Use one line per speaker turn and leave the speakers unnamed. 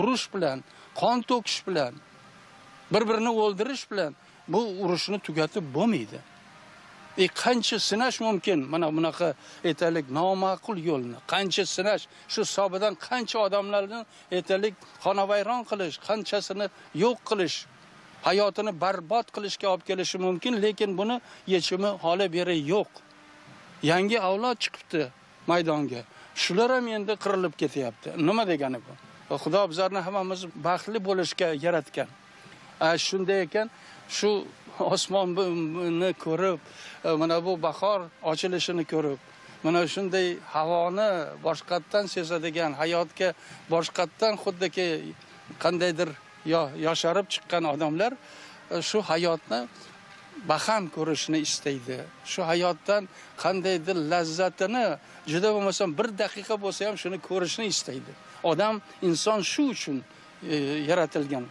urush bilan, qon to'kish bilan, bir-birini o'ldirish bilan bu urushni tugatib bo'lmaydi. Qancha sinash mumkin mana bunaqa aytaylik noma'qul yo'lni. Qancha sinash, shu hisobidan qancha odamlarni aytaylik xonavayron qilish, qanchasini yo'q qilish, hayotini barbod qilishga olib kelishi mumkin, lekin buni yechimi hali beri yo'q. Yangi avlod chiqibdi maydonga. Shular ham endi qirilib ketyapti. Nima degani bu? Xudo bizlarni hammamiz baxtli bo'lishga yaratgan. Shunday ekan, shu osmonni ko'rib, mana bu bahor ochilishini ko'rib, mana shunday havoni boshqatdan sezadigan, hayotga boshqatdan xuddiki qandaydir yosharib chiqqan odamlar shu hayotni baham ko'rishni istaydi. Shu hayotdan qandaydir lazzatini juda bo'lmasa bir daqiqa bo'lsa ham shuni ko'rishni istaydi. Odam, inson shu uchun yaratilgan.